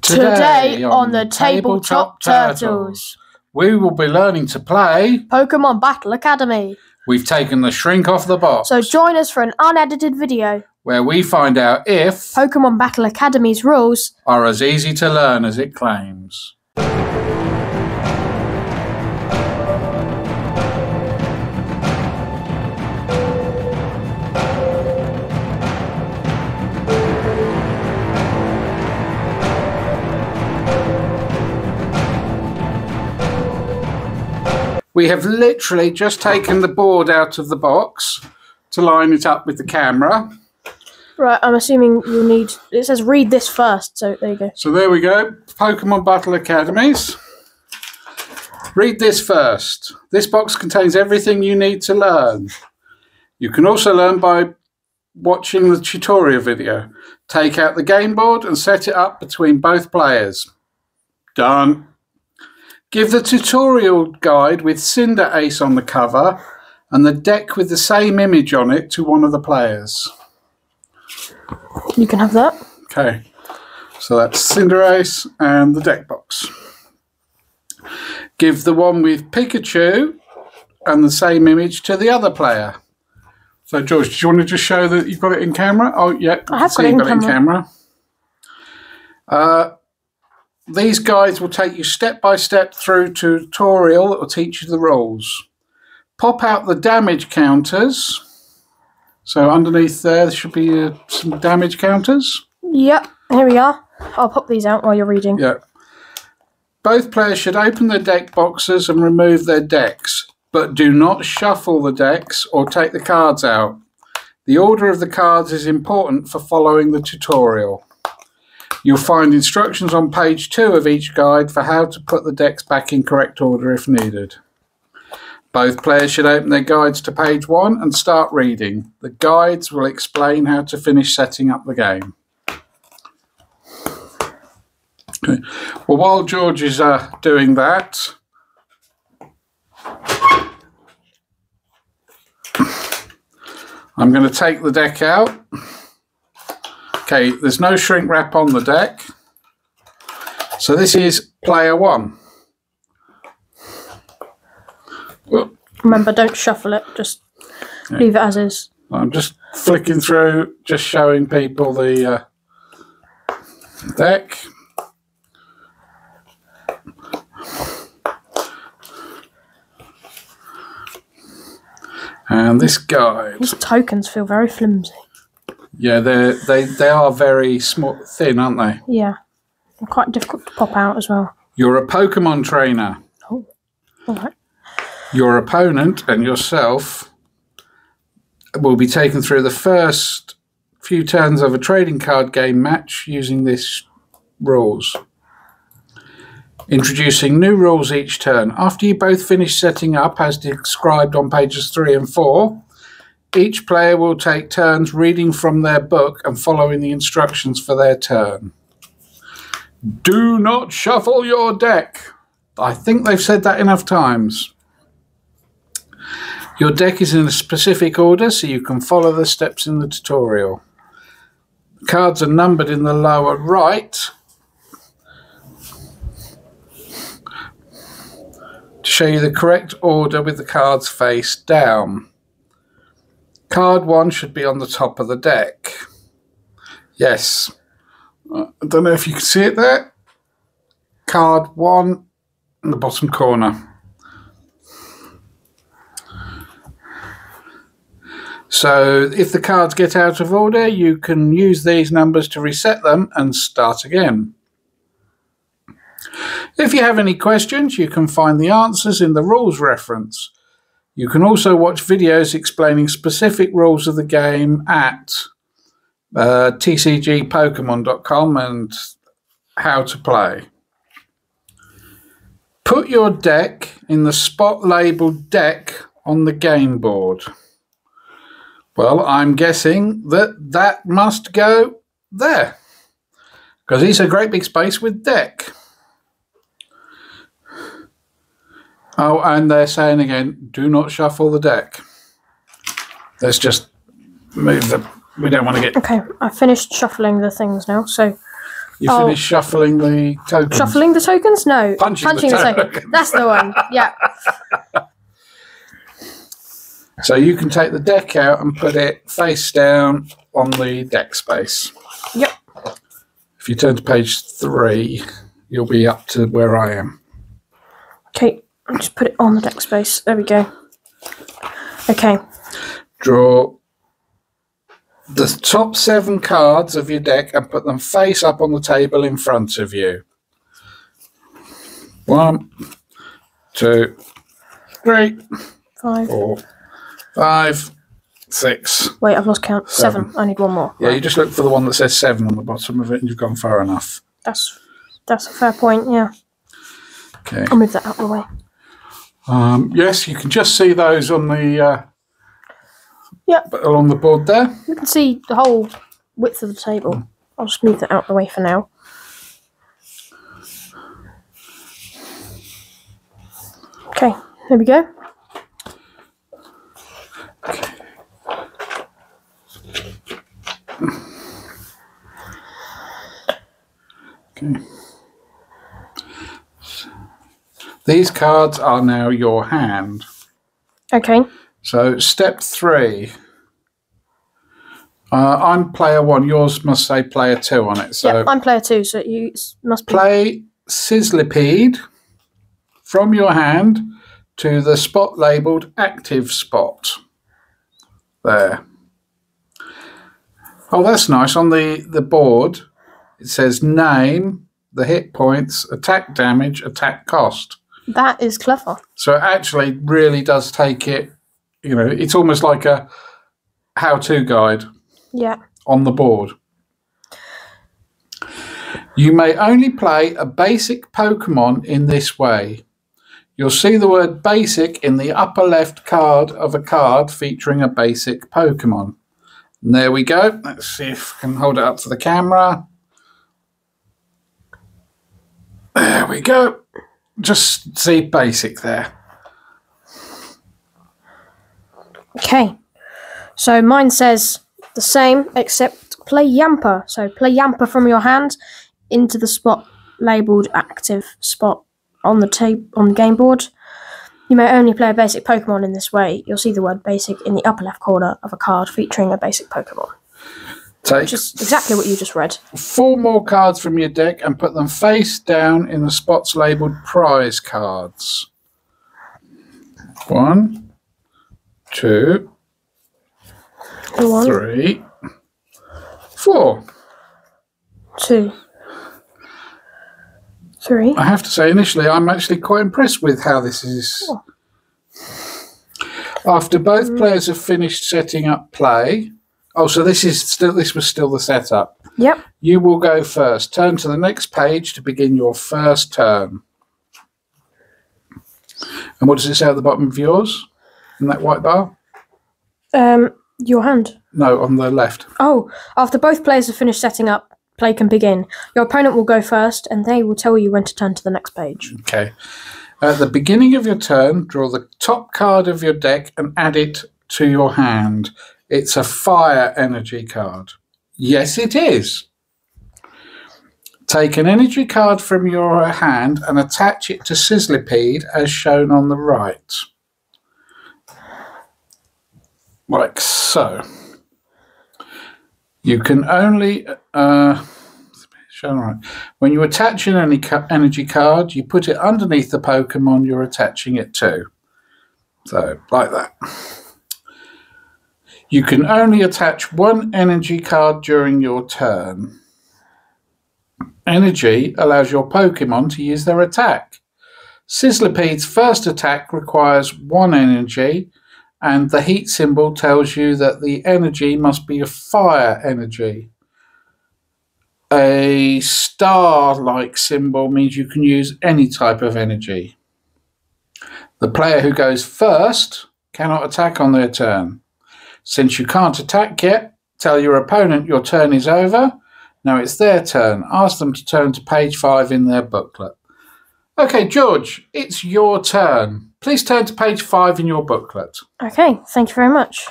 Today on the Tabletop Turtles, we will be learning to play Pokemon Battle Academy. We've taken the shrink off the box. So join us for an unedited video where we find out if Pokemon Battle Academy's rules are as easy to learn as it claims. We have literally just taken the board out of the box to line it up with the camera. Right, I'm assuming you'll need... It says read this first, so there you go. So there we go. Pokemon Battle Academies. Read this first. This box contains everything you need to learn. You can also learn by watching the tutorial video. Take out the game board and set it up between both players. Done. Give the tutorial guide with Cinder Ace on the cover and the deck with the same image on it to one of the players. You can have that. Okay, so that's Cinder Ace and the deck box. Give the one with Pikachu and the same image to the other player. So George, do you want to just show that you've got it in camera? Oh, yeah, I have got it in camera. These guides will take you step by step through tutorial that will teach you the rules. Pop out the damage counters. So underneath there should be some damage counters. Yep, here we are. I'll pop these out while you're reading. Yeah. Both players should open their deck boxes and remove their decks, but do not shuffle the decks or take the cards out. The order of the cards is important for following the tutorial. You'll find instructions on page 2 of each guide for how to put the decks back in correct order if needed. Both players should open their guides to page 1 and start reading. The guides will explain how to finish setting up the game. Okay. Well, while George is doing that, I'm going to take the deck out. Okay, there's no shrink wrap on the deck. So this is player 1. Remember, don't shuffle it, just leave it as is. I'm just flicking through, just showing people the deck. And this guide. These tokens feel very flimsy. Yeah, they are very small, thin, aren't they? Yeah, they're quite difficult to pop out as well. You're a Pokemon trainer. Oh, all right. Your opponent and yourself will be taken through the first few turns of a trading card game match using this rules. Introducing new rules each turn. After you both finish setting up, as described on pages 3 and 4, each player will take turns reading from their book and following the instructions for their turn. Do not shuffle your deck. I think they've said that enough times. Your deck is in a specific order, so you can follow the steps in the tutorial. The cards are numbered in the lower right to show you the correct order with the cards face down. Card 1 should be on the top of the deck. Yes. I don't know if you can see it there. Card 1 in the bottom corner. So if the cards get out of order, you can use these numbers to reset them and start again. If you have any questions, you can find the answers in the rules reference. You can also watch videos explaining specific rules of the game at tcgpokemon.com and how to play. Put your deck in the spot labelled deck on the game board. Well, I'm guessing that must go there, because it's a great big space with deck. Oh, and they're saying again, do not shuffle the deck. Let's just move them. We don't want to get... Okay, I finished shuffling the things now, so You finished shuffling the tokens. Shuffling the tokens? No. Punching the tokens. That's the one. Yeah. So you can take the deck out and put it face down on the deck space. Yep. If you turn to page 3, you'll be up to where I am. Okay, I'll just put it on the deck space. There we go. Okay. Draw the top 7 cards of your deck and put them face up on the table in front of you. 1, 2, 3, 5, 4, 5, 6. Wait, I've lost count. 7. I need one more. Yeah, you just look for the one that says 7 on the bottom of it and you've gone far enough. That's a fair point, yeah. Okay. I'll move that out of the way. Yes, you can just see those on the along the board there. You can see the whole width of the table. I'll just move that out of the way for now. Okay, there we go. Okay. These cards are now your hand. Okay. So step 3. I'm player 1. Yours must say player 2 on it. So yeah, I'm player 2, so you must be... Play Sizzlipede from your hand to the spot labelled active spot. There. Oh, that's nice. On the board, it says name, the hit points, attack damage, attack cost. That is clever. So it actually really does take it, it's almost like a how-to guide. Yeah. On the board. You may only play a basic Pokemon in this way. You'll see the word basic in the upper left card of a card featuring a basic Pokemon. And there we go. Let's see if I can hold it up to the camera. There we go. Just see basic there. Okay. So mine says the same, except play Yamper. So play Yamper from your hand into the spot labelled active spot on the game board. You may only play a basic Pokemon in this way. You'll see the word basic in the upper left corner of a card featuring a basic Pokemon. Which is exactly what you just read. 4 more cards from your deck and put them face down in the spots labelled prize cards. 1, 2, 3, 4. 2, 3. I have to say, initially, I'm actually quite impressed with how this is. Oh. After both players have finished setting up play. Oh, so this was still the setup. Yep. You will go first. Turn to the next page to begin your first turn. And what does it say at the bottom of yours? In that white bar? Your hand. No, on the left. Oh, after both players have finished setting up, play can begin. Your opponent will go first, and they will tell you when to turn to the next page. Okay. At the beginning of your turn, draw the top card of your deck and add it to your hand. It's a fire energy card. Yes, it is. Take an energy card from your hand and attach it to Sizzlipede as shown on the right. Like so. You can only... shown right. When you attach an energy card, you put it underneath the Pokemon you're attaching it to. So, like that. You can only attach one energy card during your turn. Energy allows your Pokemon to use their attack. Sizzlipede's first attack requires 1 energy, and the heat symbol tells you that the energy must be a fire energy. A star-like symbol means you can use any type of energy. The player who goes first cannot attack on their turn. Since you can't attack yet, tell your opponent your turn is over. Now it's their turn. Ask them to turn to page 5 in their booklet. Okay, George, it's your turn. Please turn to page 5 in your booklet. Okay, thank you very much.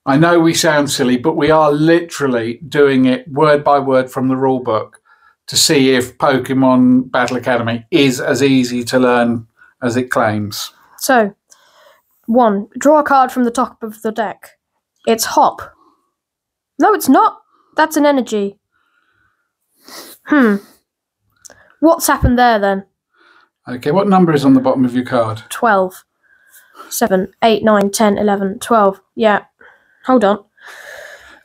I know we sound silly, but we are literally doing it word by word from the rule book. to see if Pokemon Battle Academy is as easy to learn as it claims. So, 1. Draw a card from the top of the deck. It's Hop. No, it's not. That's an energy. What's happened there then? Okay, what number is on the bottom of your card? 12. 7, 8, 9, 10, 11, 12. Yeah. Hold on.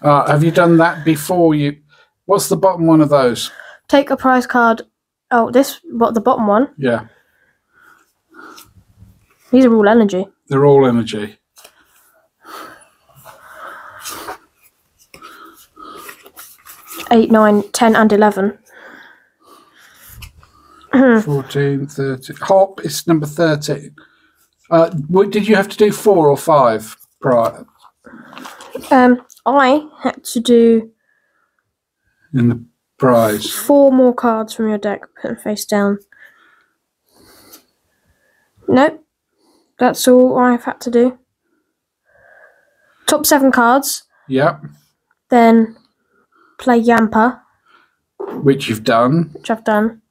Have you done that before you... What's the bottom one of those? Take a prize card. Oh, the bottom one? Yeah. These are all energy. They're all energy. Eight, 9, 10, and 11. 14, 13. Hop is number 13. Did you have to do 4 or 5 prior? I had to do... In the prize. 4 more cards from your deck. Put them face down. Nope. That's all I've had to do. Top 7 cards. Yep. Then play Yamper. Which you've done. Which I've done.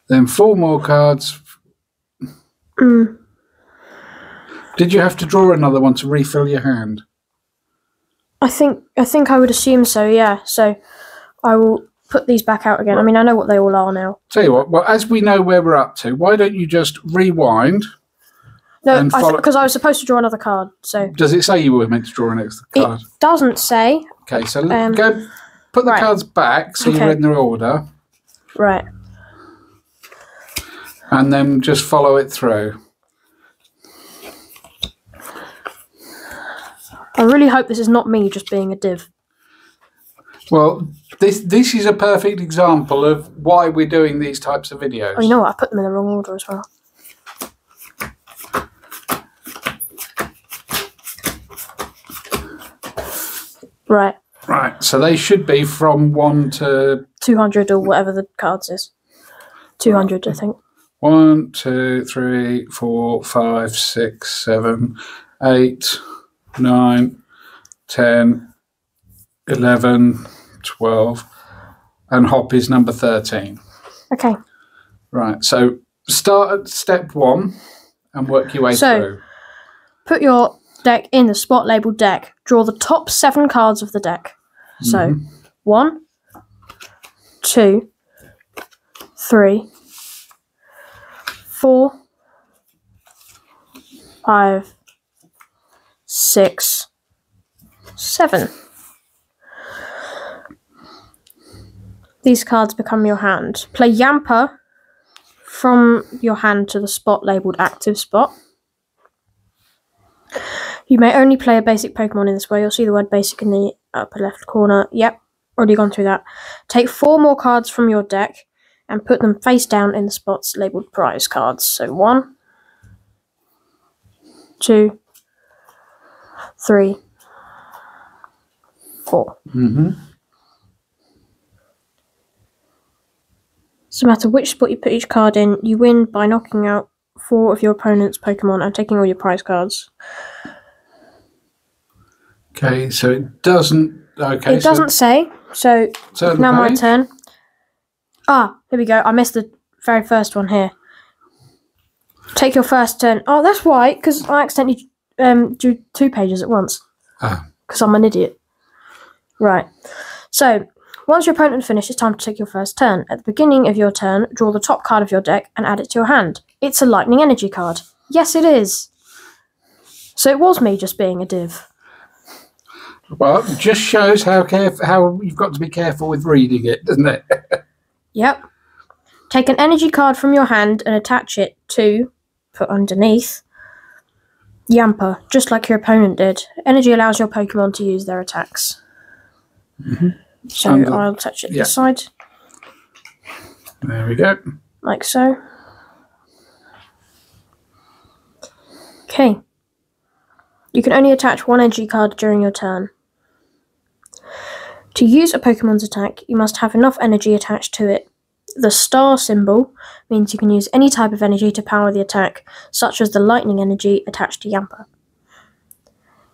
Then 4 more cards. Did you have to draw another one to refill your hand? I think I would assume so, yeah. So I will put these back out again. I mean, I know what they all are now. Tell you what, well, as we know where we're up to, why don't you just rewind? No, because I was supposed to draw another card. So does it say you were meant to draw an extra card? It doesn't say. Okay, so go put the cards back so you're in their order. Right. And then just follow it through. I really hope this is not me just being a div. Well, this is a perfect example of why we're doing these types of videos. Oh, you know what? I put them in the wrong order as well. Right. Right, so they should be from 1 to... 200 or whatever the cards is. 200, I think. 1, 2, 3, 4, 5, 6, 7, 8, 9, 10, 11, 12, and Hop is number 13. Okay. Right, so start at step 1 and work your way through. Put your deck in the spot labelled deck. Draw the top 7 cards of the deck. So, 1, 2, 3, 4, 5, 6, 7. These cards become your hand. Play Yamper from your hand to the spot labelled active spot. You may only play a basic Pokemon in this way. You'll see the word basic in the upper left corner. Yep, already gone through that. Take 4 more cards from your deck and put them face down in the spots labelled prize cards. So 1, 2, 3, 4. So no matter which spot you put each card in, you win by knocking out 4 of your opponent's Pokemon and taking all your prize cards. Okay, so it doesn't... Okay, it doesn't say, so now my turn. Ah, here we go. I missed the very first one here. Take your first turn. Oh, that's why, because I accidentally drew 2 pages at once. Because I'm an idiot. Right. So, once your opponent finishes, it's time to take your first turn. At the beginning of your turn, draw the top card of your deck and add it to your hand. It's a lightning energy card. Yes, it is. So it was me just being a div. Well, it just shows how you've got to be careful with reading it, doesn't it? Yep. Take an energy card from your hand and attach it to, put underneath, Yamper, just like your opponent did. Energy allows your Pokemon to use their attacks. So I'll attach it this side. There we go. Like so. Okay. You can only attach 1 energy card during your turn. To use a Pokemon's attack, you must have enough energy attached to it. The star symbol means you can use any type of energy to power the attack, such as the lightning energy attached to Yamper.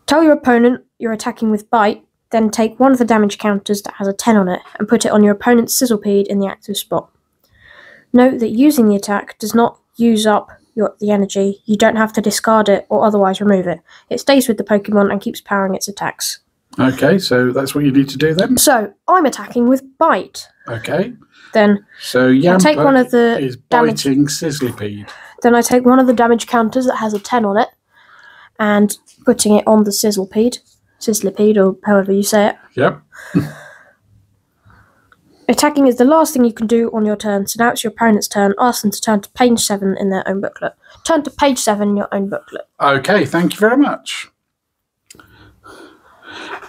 Tell your opponent you're attacking with Bite, then take one of the damage counters that has a 10 on it and put it on your opponent's Sizzlepede in the active spot. Note that using the attack does not use up the energy. You don't have to discard it or otherwise remove it. It stays with the Pokemon and keeps powering its attacks. Okay, so that's what you need to do then? So, I'm attacking with Bite. Okay. Then so Yamper is biting Sizzlepede. Then I take one of the damage counters that has a 10 on it and putting it on the Sizzlepede, or however you say it. Yep. Attacking is the last thing you can do on your turn, so now it's your opponent's turn. Ask them to turn to page 7 in their own booklet. Turn to page 7 in your own booklet. Okay, thank you very much.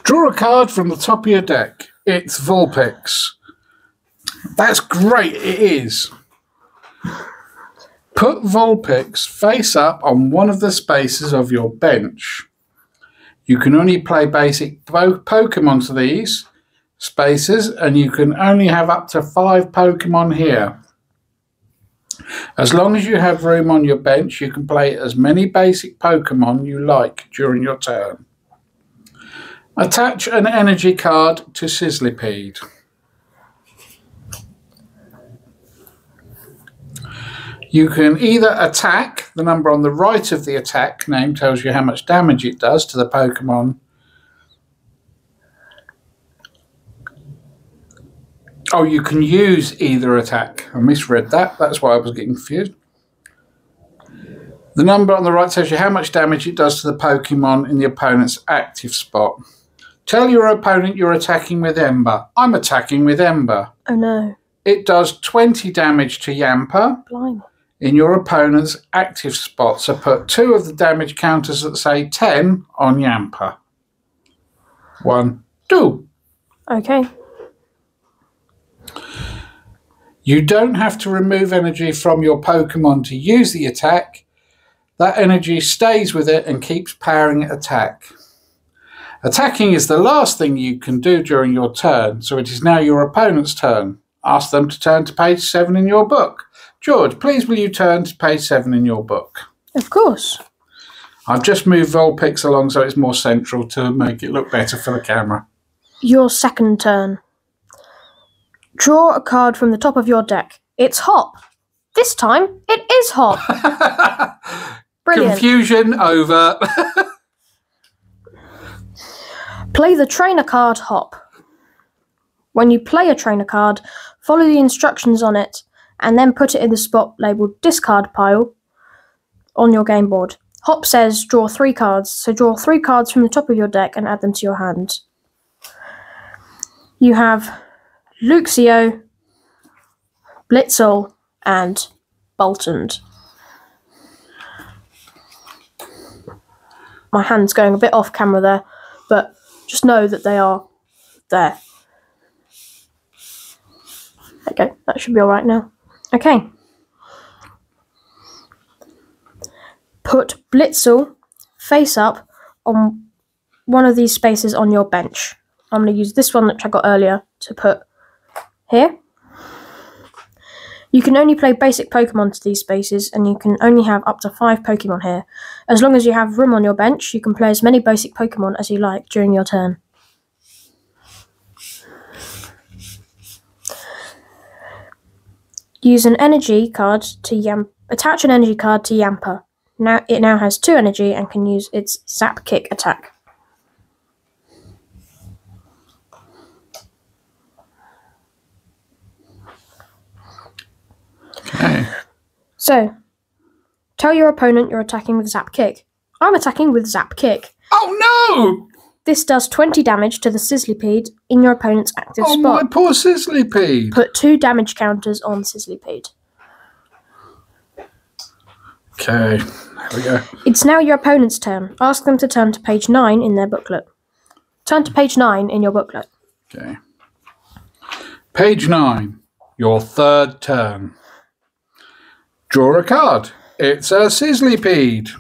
Draw a card from the top of your deck. It's Vulpix. That's great, it is. Put Vulpix face up on one of the spaces of your bench. You can only play basic Pokemon to these spaces, and you can only have up to 5 Pokemon here. As long as you have room on your bench, you can play as many basic Pokemon you like during your turn. Attach an energy card to Sizzlepede. You can either attack, the number on the right of the attack name tells you how much damage it does to the Pokemon. Oh, you can use either attack. I misread that. That's why I was getting confused. The number on the right tells you how much damage it does to the Pokemon in the opponent's active spot. Tell your opponent you're attacking with Ember. I'm attacking with Ember. Oh no. It does 20 damage to Yamper. Blimey. In your opponent's active spot. So put 2 of the damage counters that say 10 on Yamper. 1, 2. Okay. You don't have to remove energy from your Pokemon to use the attack. That energy stays with it and keeps powering attack. Attacking is the last thing you can do during your turn, so it is now your opponent's turn. Ask them to turn to page 7 in your book. George, please will you turn to page 7 in your book? Of course. I've just moved Vulpix along so it's more central to make it look better for the camera. Your second turn. Draw a card from the top of your deck. It's Hop. This time, it is Hop. Brilliant. Confusion over. Play the trainer card Hop. When you play a trainer card, follow the instructions on it and then put it in the spot labelled discard pile on your game board. Hop says draw 3 cards, so draw 3 cards from the top of your deck and add them to your hand. You have Luxio, Blitzel, and Boltund. My hand's going a bit off camera there, but just know that they are there. Okay, that should be alright now. Okay. Put Blitzel face up on one of these spaces on your bench. I'm going to use this one which I got earlier to put here. You can only play basic Pokemon to these spaces, and you can only have up to 5 Pokemon here. As long as you have room on your bench, you can play as many basic Pokemon as you like during your turn. Use an energy card to attach an energy card to Yamper. Now it has 2 energy and can use its Zap Kick attack. Okay. So, tell your opponent you're attacking with Zap Kick. I'm attacking with Zap Kick. Oh no! This does 20 damage to the Sizzlepede in your opponent's active spot. Oh my poor Sizzlepede! Put 2 damage counters on Sizzlepede. Okay, there we go. It's now your opponent's turn. Ask them to turn to page 9 in their booklet. Turn to page 9 in your booklet. Okay. Page 9. Your third turn. Draw a card. It's a Sizzlepede.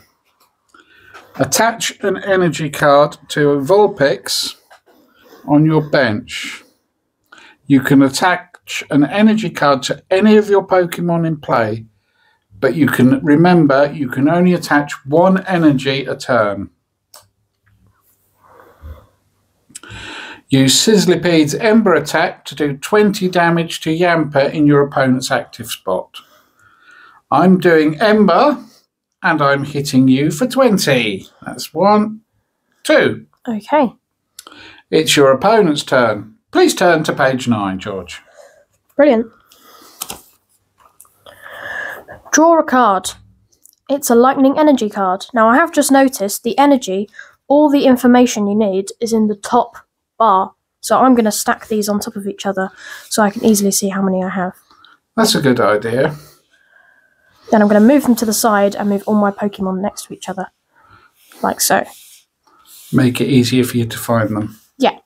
Attach an energy card to a Vulpix on your bench. You can attach an energy card to any of your Pokemon in play, but you can remember you can only attach 1 energy a turn. Use Sizzlipede's Ember attack to do 20 damage to Yamper in your opponent's active spot. I'm doing Ember, and I'm hitting you for 20. That's 1, 2. Okay. It's your opponent's turn. Please turn to page 9, George. Brilliant. Draw a card. It's a lightning energy card. Now, I have just noticed the energy, all the information you need is in the top bar. So I'm going to stack these on top of each other so I can easily see how many I have. That's a good idea. Then I'm going to move them to the side and move all my Pokemon next to each other. Like so. Make it easier for you to find them. Yeah.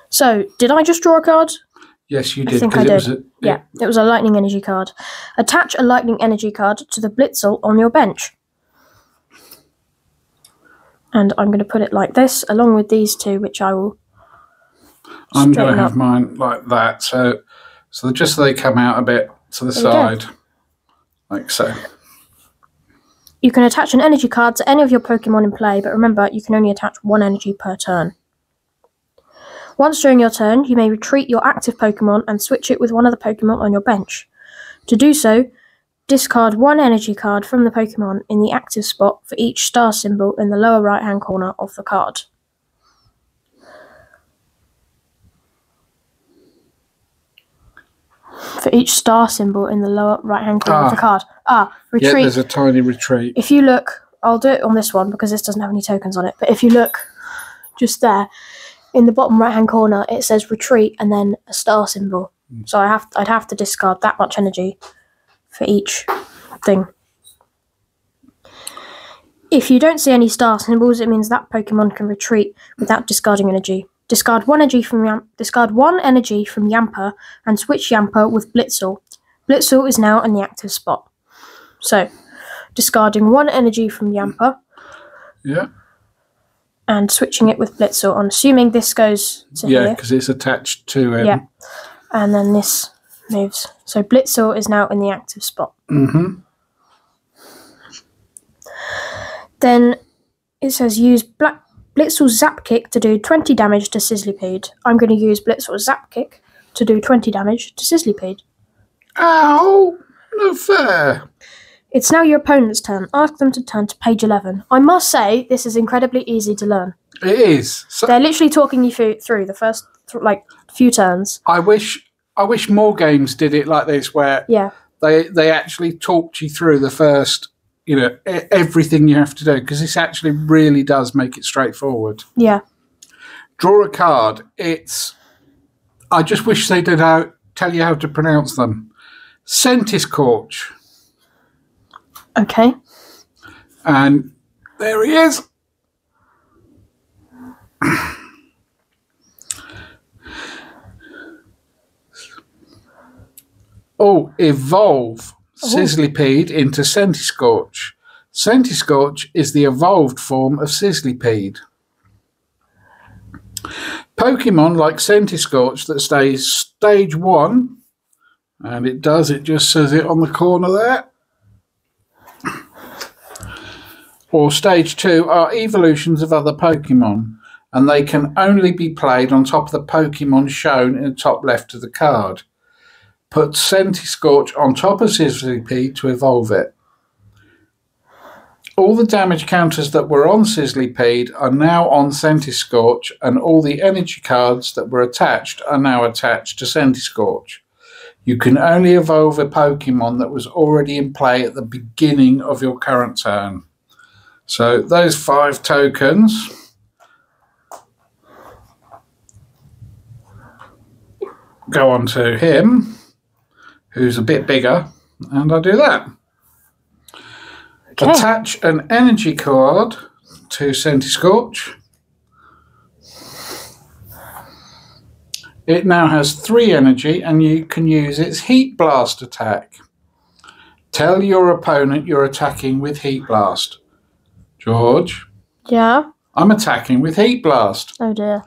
So, did I just draw a card? Yes, you did. I think I did. It was a lightning energy card. Attach a lightning energy card to the Blitzel on your bench. And I'm going to put it like this, along with these two, which I will I'm going to have mine like that, so just so they come out a bit to the side, like so. You can attach an energy card to any of your Pokemon in play, but remember, you can only attach one energy per turn. Once during your turn, you may retreat your active Pokemon and switch it with one of the Pokemon on your bench. To do so, discard one energy card from the Pokemon in the active spot for each star symbol in the lower right-hand corner of the card. For each star symbol in the lower right-hand corner of the card. Retreat. Yeah, there's a tiny retreat. If you look, I'll do it on this one because this doesn't have any tokens on it, but if you look just there, in the bottom right-hand corner, it says retreat and then a star symbol. So I'd have to discard that much energy for each thing. If you don't see any star symbols, it means that Pokemon can retreat without discarding energy. Discard one energy from Yamper and switch Yamper with Blitzel. Blitzel is now in the active spot. So, discarding one energy from Yamper. Yeah. And switching it with Blitzel. I'm assuming this goes to here. Yeah, because it's attached to him. Yeah. And then this moves. So Blitzel is now in the active spot. Mm-hmm. Then it says use Blitzel's Zap Kick to do 20 damage to Sizzlipede. I'm going to use Blitzel's Zap Kick to do 20 damage to Sizzlipede. Ow! No fair. It's now your opponent's turn. Ask them to turn to page 11. I must say, this is incredibly easy to learn. It is. They're literally talking you through the first few turns. I wish more games did it like this, where they actually talked you through the first, everything you have to do, because this actually really does make it straightforward. Yeah. Draw a card. I just wish they did tell you how to pronounce them. Centiskorch. Okay. And there he is. Evolve Sizzlipede into Centiskorch. Centiskorch is the evolved form of Sizzlipede. Pokemon like Centiskorch that stays stage 1, and it just says it on the corner there, or stage 2 are evolutions of other Pokemon, and they can only be played on top of the Pokemon shown in the top left of the card. Put Centiskorch on top of Sizzlipede to evolve it. All the damage counters that were on Sizzlipede are now on Centiskorch, and all the energy cards that were attached are now attached to Centiskorch. You can only evolve a Pokemon that was already in play at the beginning of your current turn. So those 5 tokens go on to him, who's a bit bigger, and I do that. Okay. Attach an energy card to Centiskorch. It now has 3 energy, and you can use its Heat Blast attack. Tell your opponent you're attacking with Heat Blast. George? Yeah? I'm attacking with Heat Blast. Oh dear.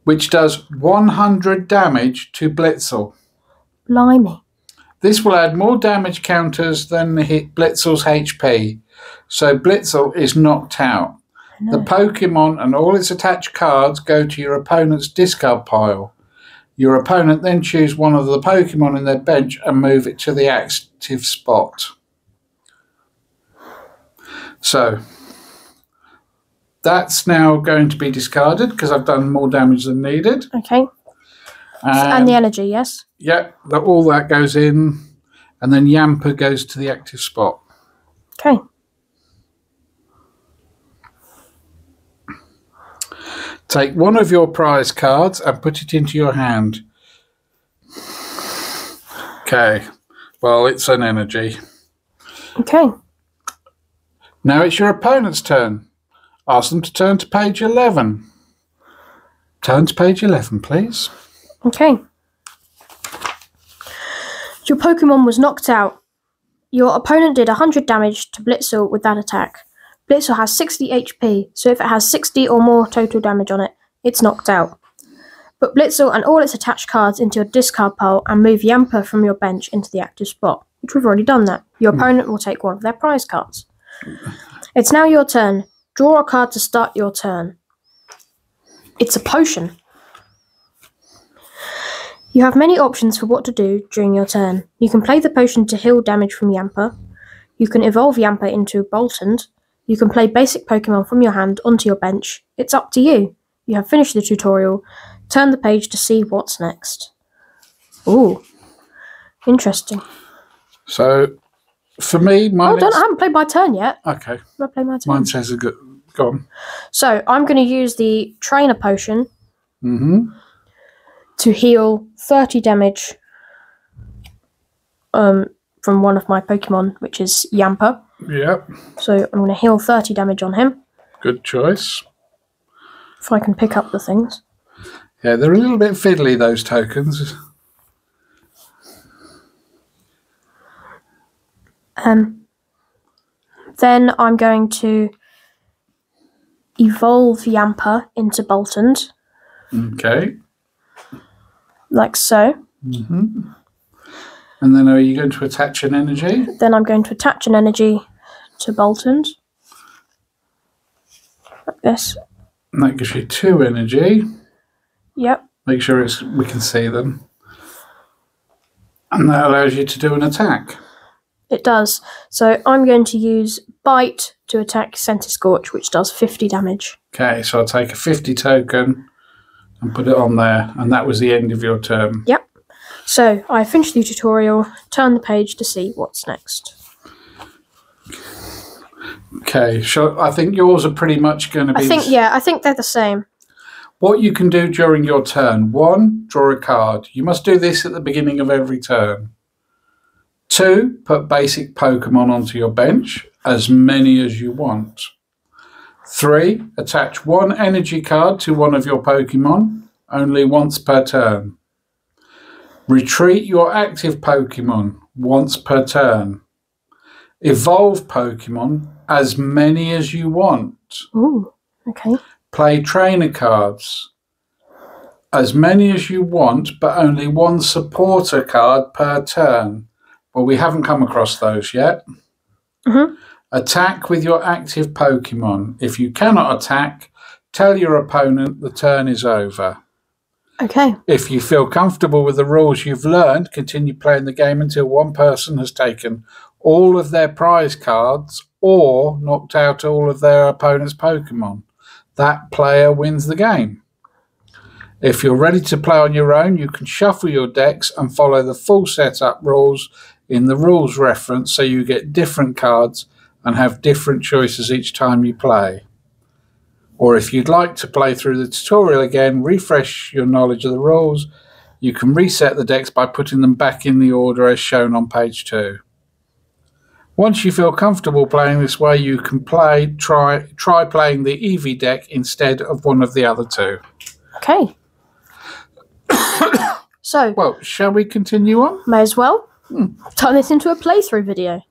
Which does 100 damage to Blitzel. Blimey. This will add more damage counters than Blitzel's HP, so Blitzel is knocked out. The Pokemon and all its attached cards go to your opponent's discard pile. Your opponent then choose one of the Pokemon in their bench and move it to the active spot. So that's now going to be discarded because I've done more damage than needed. Okay. And the energy, yes? Yeah, all that goes in, and then Yamper goes to the active spot. Okay. Take one of your prize cards and put it into your hand. Okay. Well, it's an energy. Okay. Now it's your opponent's turn. Ask them to turn to page 11. Turn to page 11, please. Okay. Your Pokemon was knocked out. Your opponent did 100 damage to Blitzel with that attack. Blitzel has 60 HP, so if it has 60 or more total damage on it, it's knocked out. Put Blitzel and all its attached cards into your discard pile and move Yamper from your bench into the active spot, which we've already done that. Your opponent will take one of their prize cards. It's now your turn. Draw a card to start your turn. It's a potion. You have many options for what to do during your turn. You can play the potion to heal damage from Yamper. You can evolve Yamper into Boltund. You can play basic Pokemon from your hand onto your bench. It's up to you. You have finished the tutorial. Turn the page to see what's next. Ooh. Interesting. So, for me, I haven't played my turn yet. Okay. I play my turn. Mine says go on. So, I'm going to use the Trainer Potion to heal 30 damage from one of my Pokemon, which is Yamper. Yep. So, I'm going to heal 30 damage on him. Good choice. If I can pick up the things. Yeah, they're a little bit fiddly, those tokens. Then I'm going to evolve Yamper into Boltund. Okay. Like so. And then are you going to attach an energy? Then I'm going to attach an energy to Boltund. Like this. And that gives you 2 energy. Yep. Make sure we can see them. And that allows you to do an attack. It does. So I'm going to use Bite to attack Centiskorch, which does 50 damage. Okay, so I'll take a 50 token and put it on there. And that was the end of your turn. Yep. So I finished the tutorial, turn the page to see what's next. Okay, so I think yours are pretty much going to be... I think they're the same. What you can do during your turn. 1, draw a card. You must do this at the beginning of every turn. 2, put basic Pokemon onto your bench, as many as you want. 3, attach 1 energy card to one of your Pokemon, only once per turn. Retreat your active Pokemon once per turn. Evolve Pokemon, as many as you want. Ooh, okay. Play trainer cards, as many as you want, but only 1 supporter card per turn. Well, we haven't come across those yet. Attack with your active Pokemon. If you cannot attack, tell your opponent the turn is over. Okay. If you feel comfortable with the rules you've learned, continue playing the game until one person has taken all of their prize cards or knocked out all of their opponent's Pokemon. That player wins the game. If you're ready to play on your own, you can shuffle your decks and follow the full setup rules in the rules reference so you get different cards and have different choices each time you play. Or if you'd like to play through the tutorial again, refresh your knowledge of the rules, you can reset the decks by putting them back in the order as shown on page 2. Once you feel comfortable playing this way, you can try playing the Eevee deck instead of one of the other 2. Okay. So, well, shall we continue on? May as well. Turn this into a playthrough video.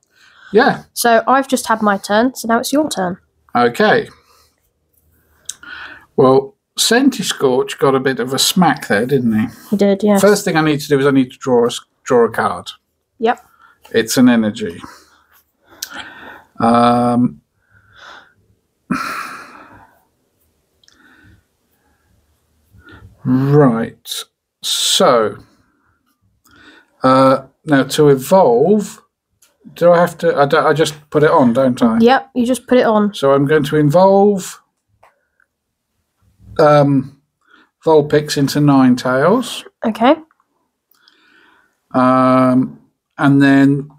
Yeah. So I've just had my turn, so now it's your turn. Okay. Well, Centiskorch got a bit of a smack there, didn't he? He did, yes. First thing I need to do is I need to draw a card. Yep. It's an energy. Right. So, now to evolve, do I have to? I just put it on, don't I? Yep, you just put it on. So I'm going to involve Vulpix into Ninetales. Okay. And then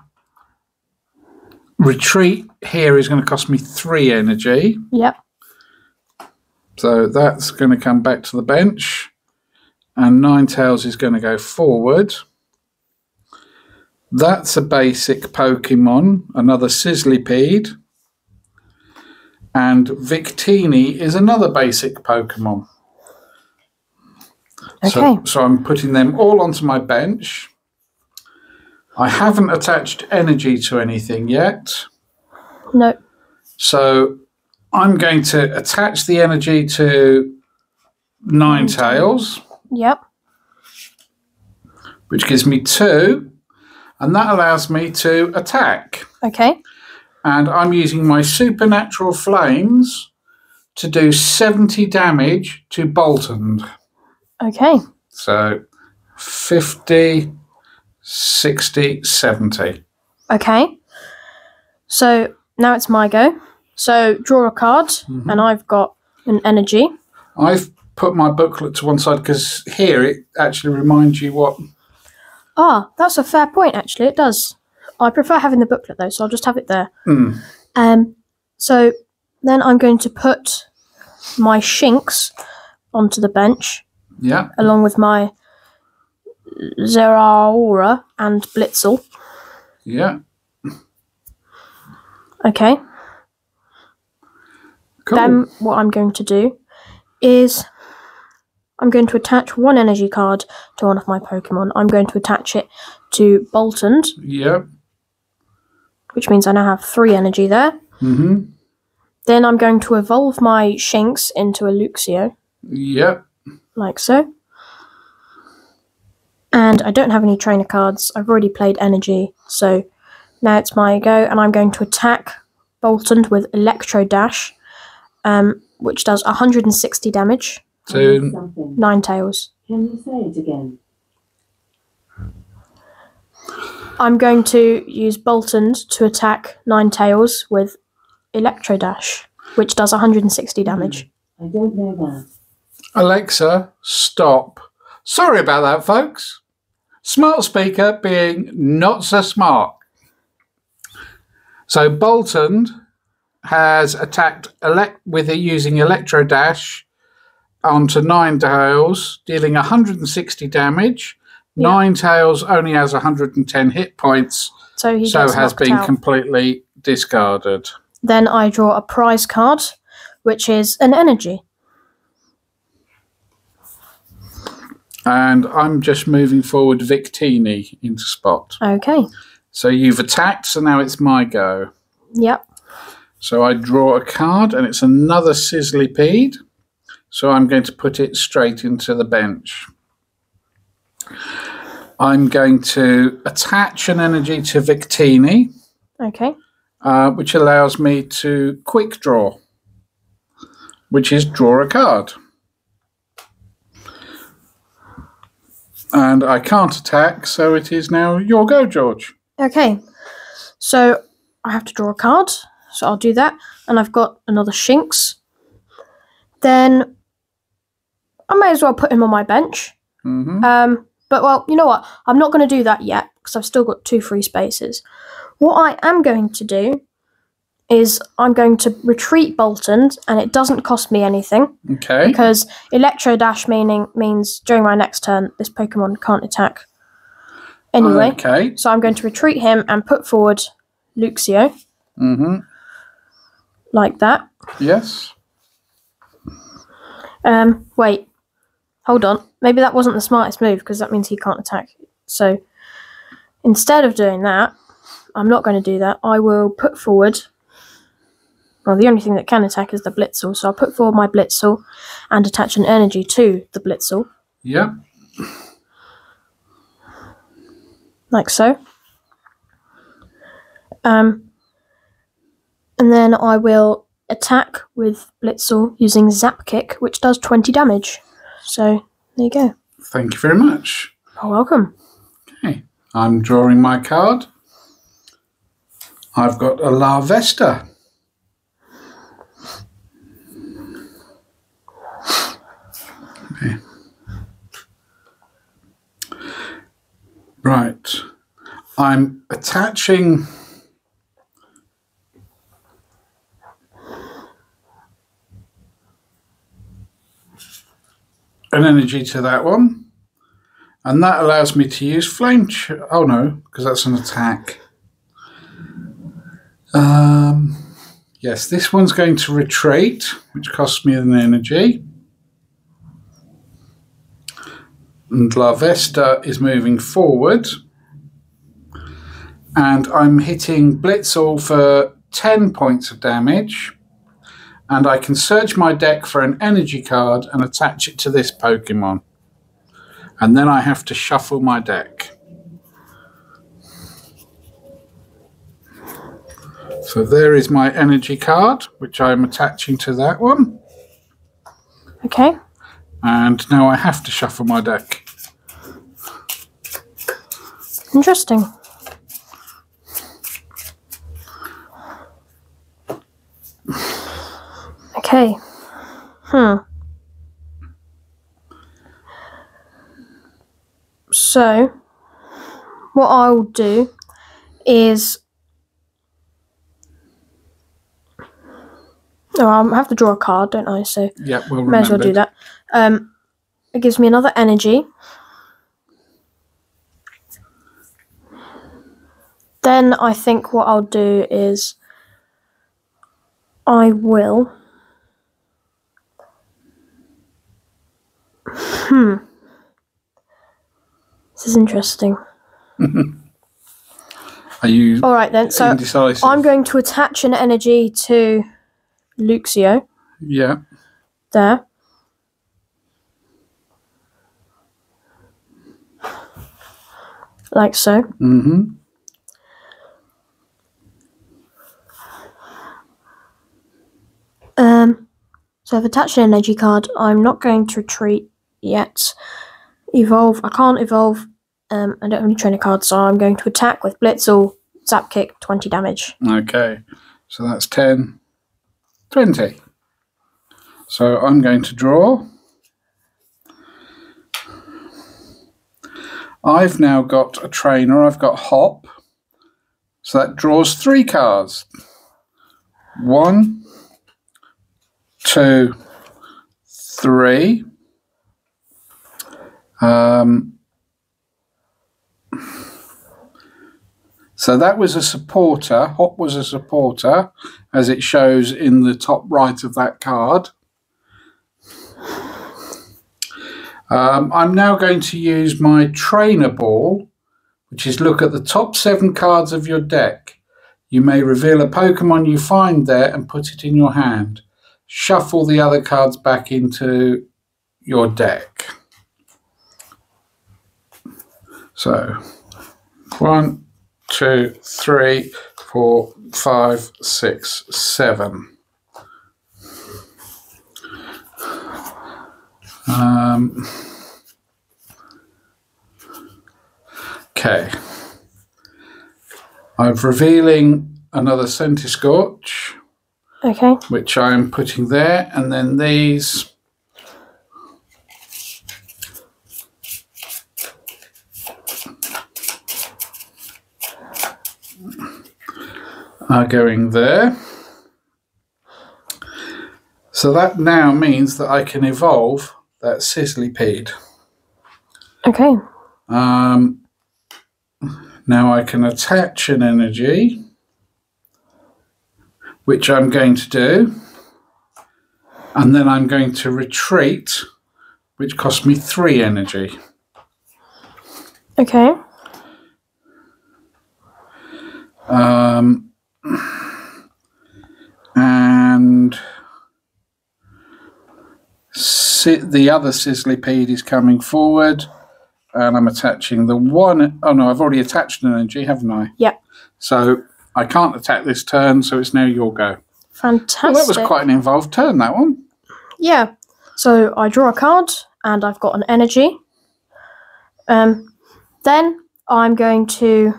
retreat here is going to cost me 3 energy. Yep. So that's going to come back to the bench. And Ninetales is going to go forward. That's a basic Pokemon, another Sizzlipede. And Victini is another basic Pokemon. Okay. So I'm putting them all onto my bench. I haven't attached energy to anything yet. No. So I'm going to attach the energy to Ninetales. Yep. Which gives me 2. And that allows me to attack. Okay. And I'm using my supernatural flames to do 70 damage to Boltund. Okay. So 50, 60, 70. Okay. So now it's my go. So draw a card, and I've got an energy. I've put my booklet to one side because here it actually reminds you what... Ah, that's a fair point, actually. It does. I prefer having the booklet, though, so I'll just have it there. So then I'm going to put my Shinx onto the bench. Yeah. Along with my Zeraora and Blitzel. Yeah. Okay. Cool. Then what I'm going to do is I'm going to attach 1 energy card to one of my Pokemon. I'm going to attach it to Boltund. Yeah. Which means I now have 3 energy there. Then I'm going to evolve my Shinx into a Luxio. Yep. Like so. And I don't have any trainer cards. I've already played energy. So now it's my go. And I'm going to attack Boltund with Electro Dash. Which does 160 damage. To Ninetales. Can you say it again? I'm going to use Boltund to attack Ninetales with Electro Dash, which does 160 damage. I don't know that. Alexa, stop. Sorry about that, folks. Smart speaker being not so smart. So Boltund has attacked using Electro Dash onto Ninetales, dealing 160 damage. Yeah. Ninetales only has 110 hit points, so has been completely discarded. Then I draw a prize card, which is an energy. And I'm just moving forward Victini into spot. Okay. So you've attacked, so now it's my go. Yep. So I draw a card, and it's another Sizzlipede. So I'm going to put it straight into the bench. I'm going to attach an energy to Victini. Okay. Which allows me to quick draw, which is draw a card. And I can't attack, so it is now your go, George. Okay. So I have to draw a card, so I'll do that. And I've got another Shinx. Then I may as well put him on my bench. But, well, you know what? I'm not going to do that yet, because I've still got 2 free spaces. What I am going to do is I'm going to retreat Boltund, and it doesn't cost me anything. Okay. Because Electro Dash means during my next turn, this Pokemon can't attack. Anyway, okay. So I'm going to retreat him and put forward Luxio. Like that. Yes. Wait. Hold on. Maybe that wasn't the smartest move, because that means he can't attack. So, instead of doing that, I'm not going to do that. I will put forward... Well, the only thing that can attack is the Blitzel, so I'll put forward my Blitzel and attach an energy to the Blitzel. Yep. Like so. And then I will attack with Blitzel using Zap Kick, which does 20 damage. So There you go. Thank you very much. You're welcome. Okay, I'm drawing my card. I've got a La Vesta. Okay. Right. I'm attaching an energy to that one, and that allows me to use flame. Oh no, because that's an attack. Yes, this one's going to retreat, which costs me an energy. And La Vesta is moving forward. And I'm hitting Blitzel for 10 points of damage. And I can search my deck for an energy card and attach it to this Pokemon. And then I have to shuffle my deck. So there is my energy card, which I'm attaching to that one. Okay. And now I have to shuffle my deck. Interesting. Okay. So, what I'll do is... Oh, I have to draw a card, don't I? So, Yeah, well may as well do remembered. that. It gives me another energy. Then I think what I'll do is I will... This is interesting. Are you Alright then, so indecisive? I'm going to attach an energy to Luxio. Yeah. There. Like so. Mm-hmm. So I've attached an energy card. I'm not going to retreat yet. Evolve. I can't evolve. I don't have any trainer cards, so I'm going to attack with Blitzel, Zap Kick, 20 damage. Okay. So that's 10, 20. So I'm going to draw. I've now got a trainer. I've got Hop. So that draws 3 cards. 1, 2, 3. So that was a supporter. Hop was a supporter, as it shows in the top right of that card. I'm now going to use my trainer ball, which is look at the top 7 cards of your deck. You may reveal a Pokemon you find there and put it in your hand. Shuffle the other cards back into your deck. So 1, 2, 3, 4, 5, 6, 7. Okay. I'm revealing another Centiskorch, Okay. which I'm putting there, and then these are going there. So that now means that I can evolve that Sizzlipede. Okay. Now I can attach an energy, which I'm going to do, and then I'm going to retreat, which costs me 3 energy. Okay. And the other Sizzlipede is coming forward, and I'm attaching the one. Oh no, I've already attached an energy, haven't I? Yep. So I can't attack this turn, so it's now your go. Fantastic. Well, that was quite an involved turn, that one. Yeah. So I draw a card, and I've got an energy. Then I'm going to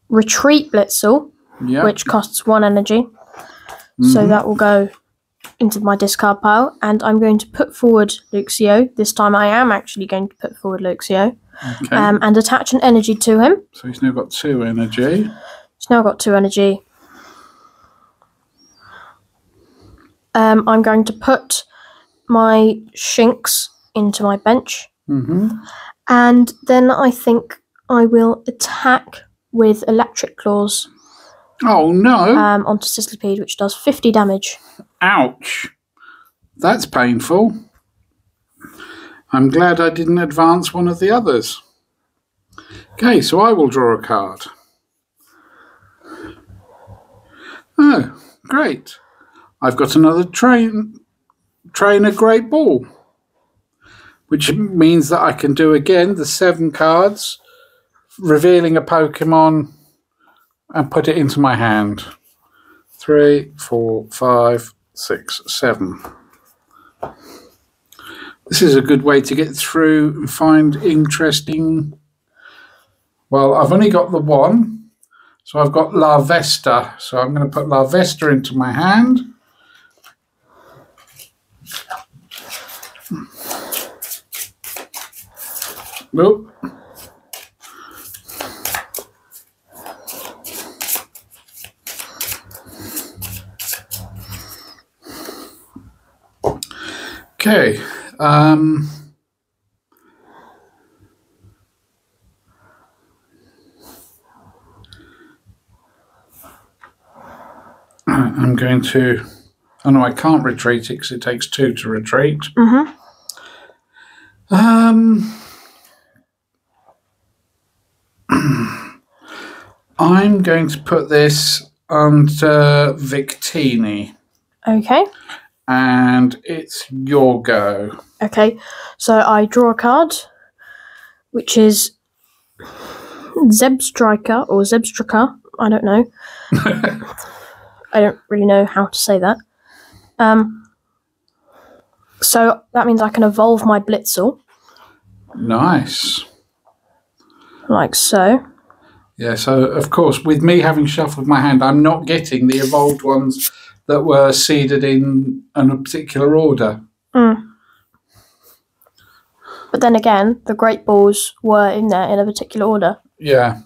retreat Blitzel, Yeah. which costs 1 energy. So that will go into my discard pile, and I'm going to put forward Luxio. This time I am actually going to put forward Luxio, Okay. and attach an energy to him. So he's now got 2 energy. He's now got 2 energy. I'm going to put my Shinx into my bench, and then I think I will attack with Electric Claws Oh no! onto Sizzlipede, which does 50 damage. Ouch! That's painful. I'm glad I didn't advance one of the others. Okay, so I will draw a card. Oh, great. I've got another trainer Great Ball, which means that I can do again the 7 cards, revealing a Pokemon and put it into my hand. 3, 4, 5, 6, 7. This is a good way to get through and find interesting. Well, I've only got the 1, so I've got Larvesta. So I'm going to put Larvesta into my hand. Nope. Okay. I'm going to. Oh no, I can't retreat it because it takes 2 to retreat. I'm going to put this under Victini. Okay. And it's your go. Okay, so I draw a card, which is Zebstrika or Zebstrika. I don't know. I don't really know how to say that. So that means I can evolve my Blitzel. Nice. Like so. Yeah, so of course, with me having shuffled my hand, I'm not getting the evolved ones that were seeded in a particular order. But then again, the Great Balls were in there in a particular order. Yeah.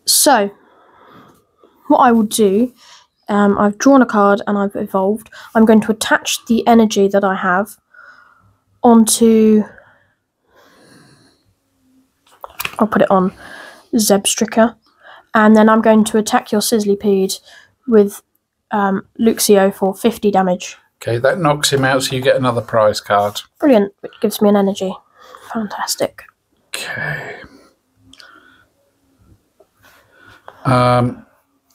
So, what I will do, I've drawn a card and I've evolved. I'm going to attach the energy that I have onto... I'll put it on Zebstrika. And then I'm going to attack your Sizzlipede with Luxio for 50 damage. Okay, that knocks him out, so you get another prize card. Brilliant, which gives me an energy. Fantastic. Okay.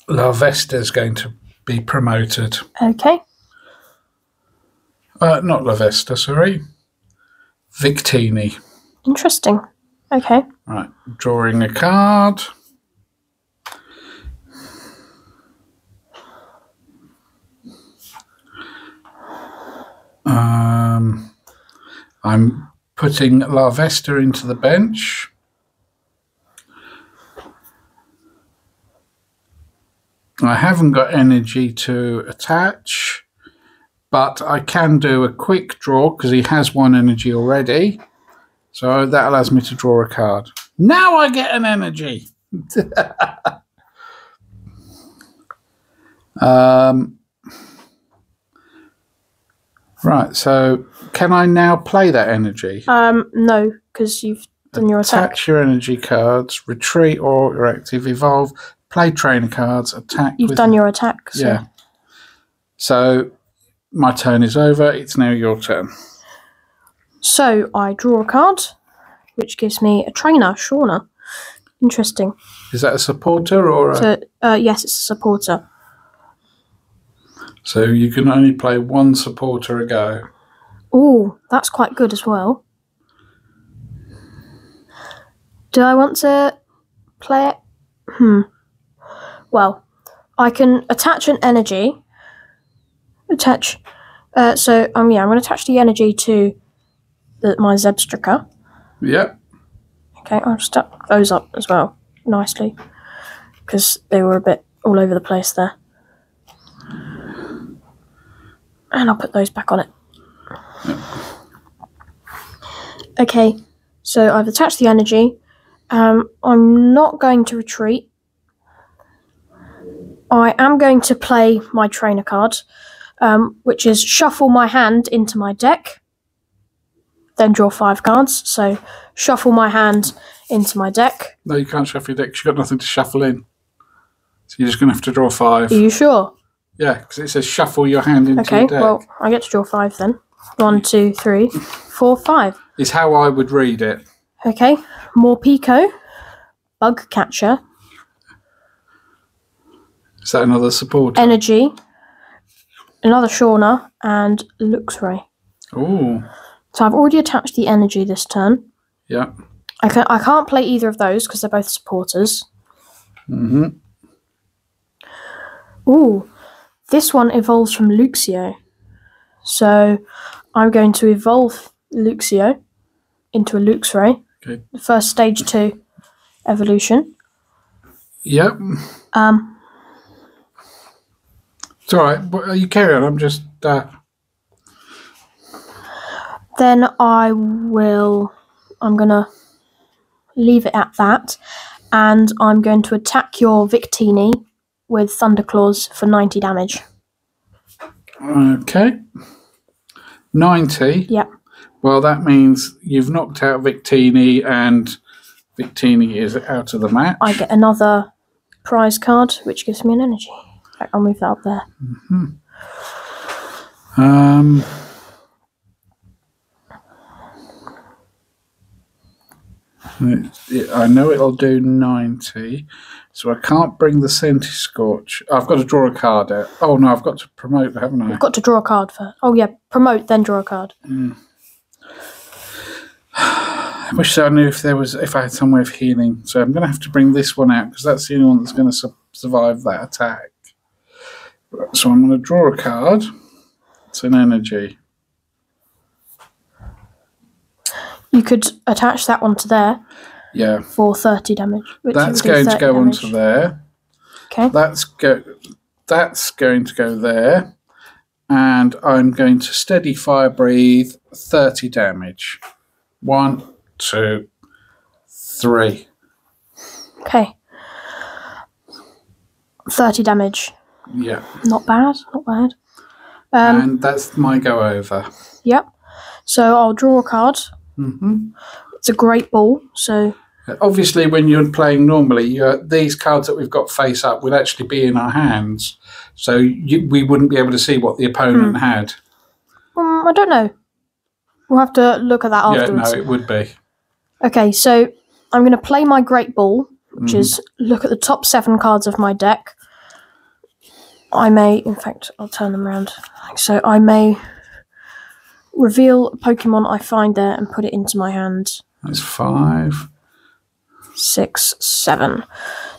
Larvesta's going to be promoted. Okay. Not Larvesta, sorry. Victini. Interesting. Okay. Right, drawing a card. I'm putting Larvesta into the bench. I haven't got energy to attach, but I can do a quick draw because he has 1 energy already. So that allows me to draw a card. Now I get an energy. Right, so can I now play that energy? No, because you've done your attack. Attach your energy cards, retreat or your active, evolve, play trainer cards, attack. You've done your attack. So. Yeah. So my turn is over. It's now your turn. So I draw a card, which gives me a trainer, Shauna. Interesting. Is that a supporter or a... So, yes, it's a supporter. So you can only play 1 supporter a go. Oh, that's quite good as well. Do I want to play it? Well, I can attach an energy. Attach So I'm going to attach the energy to my Zebstrika. Yep. Okay, I'll stack those up as well nicely because they were a bit all over the place there. And I'll put those back on it. Yep. Okay, so I've attached the energy. I'm not going to retreat. I am going to play my trainer card, which is shuffle my hand into my deck, then draw 5 cards. So shuffle my hand into my deck. No, you can't shuffle your deck 'cause you've got nothing to shuffle in. So you're just going to have to draw 5. Are you sure? Yeah, because it says shuffle your hand into your Okay, deck. well, I get to draw 5 then. 1, 2, 3, 4, 5. Is how I would read it. Okay, more Pico, Bug Catcher, Is that another supporter? Energy, another Shauna, and Luxray. Oh, So I've already attached the energy this turn. yeah. I can't play either of those because they're both supporters. Mm-hmm. Ooh, this one evolves from Luxio. So I'm going to evolve Luxio into a Luxray. Okay. The first stage 2 evolution. Yep. It's all right. You carry on. I'm just. Then I'm going to leave it at that. And I'm going to attack your Victini with Thunderclaws for 90 damage. Okay. 90. Yep. Well, that means you've knocked out Victini, and Victini is out of the match. I get another prize card, which gives me an energy. Right, I'll move that up there. I know it'll do 90, so I can't bring the Centiscorch. I've got to draw a card out. Oh no, I've got to promote, haven't I? I've got to draw a card first. Oh yeah, promote, then draw a card. I wish I knew if I had some way of healing. So I'm going to have to bring this one out because that's the only one that's going to survive that attack. So I'm going to draw a card. It's an energy. You could attach that one to there. Yeah. For 30 damage. That's going to go onto there. Okay. That's going to go there. And I'm going to steady fire breathe 30 damage. 1, 2, 3. Okay. 30 damage. Yeah. Not bad, not bad. And that's my go over. Yep. So I'll draw a card. Mm-hmm. It's a great ball, so... Obviously, when you're playing normally, these cards that we've got face up would actually be in our hands. So we wouldn't be able to see what the opponent had. I don't know. We'll have to look at that afterwards. Yeah, no, it would be. Okay, so I'm going to play my great ball, which is look at the top 7 cards of my deck. I may, in fact, I'll turn them around. So I may reveal a Pokemon I find there and put it into my hand. That's 5. 6, 7.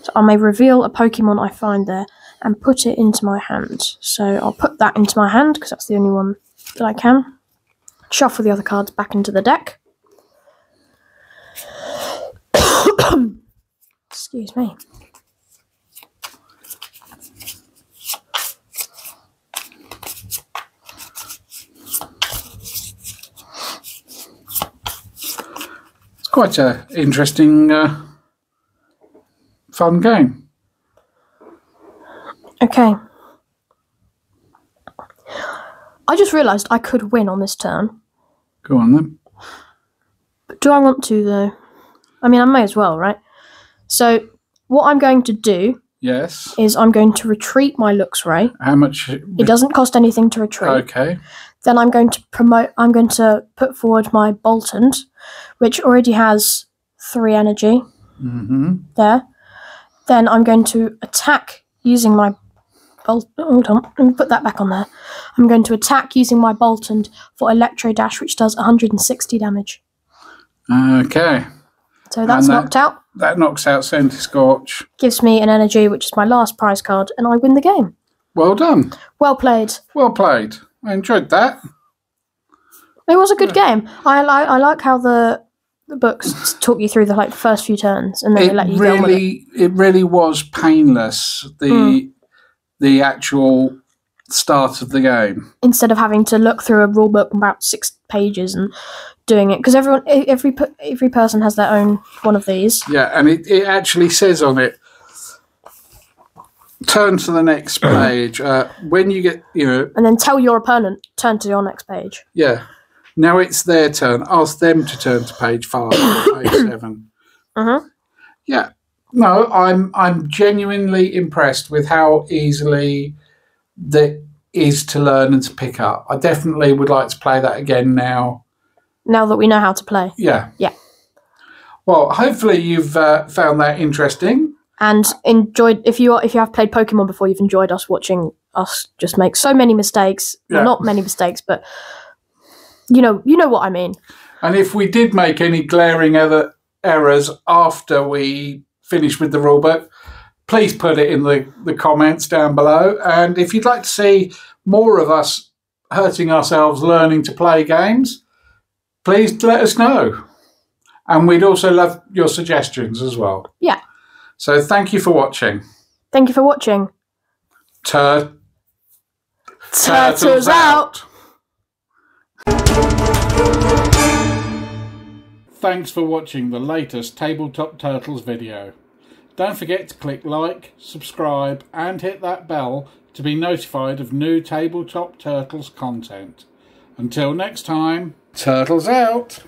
So I may reveal a Pokemon I find there and put it into my hand. So I'll put that into my hand because that's the only one that I can. Shuffle the other cards back into the deck. Excuse me. It's quite an interesting, fun game. Okay. I just realised I could win on this turn. Go on then. But do I want to, though? I mean, I may as well, right? So, what I'm going to do is I'm going to retreat my Luxray. How much? It doesn't cost anything to retreat. Okay. Then I'm going to put forward my Boltund, which already has 3 energy. There. Then I'm going to attack using my Hold on, let me put that back on there. I'm going to attack using my Boltund for Electro Dash, which does 160 damage. Okay. So that's knocked out. That knocks out Centiscorch. Gives me an energy, which is my last prize card, and I win the game. Well done. Well played. Well played. I enjoyed that. It was a good game. I like how the books talk you through the first few turns and then they let you go on with it. It really was painless. The actual start of the game, instead of having to look through a rule book about 6 pages and doing it, because every person has their own one of these. Yeah, and it actually says on it, turn to the next page when you get, and then tell your opponent, turn to your next page. Yeah, now it's their turn. Ask them to turn to page 5 or page 7. Yeah, no, I'm genuinely impressed with how easily that is to learn and to pick up. I definitely would like to play that again now. Now that we know how to play. Yeah. Yeah. Well, hopefully you've found that interesting. And enjoyed, if you have played Pokemon before, you've enjoyed us watching us just make so many mistakes. Yeah. Well, not many mistakes, but you know what I mean. And if we did make any glaring errors after we finish with the rulebook, please put it in the comments down below. And if you'd like to see more of us hurting ourselves learning to play games, please let us know. And we'd also love your suggestions as well. Yeah. So thank you for watching. Thank you for watching. Turtles out. Thanks for watching the latest Tabletop Turtles video. Don't forget to click like, subscribe and hit that bell to be notified of new Tabletop Turtles content. Until next time, Turtles out!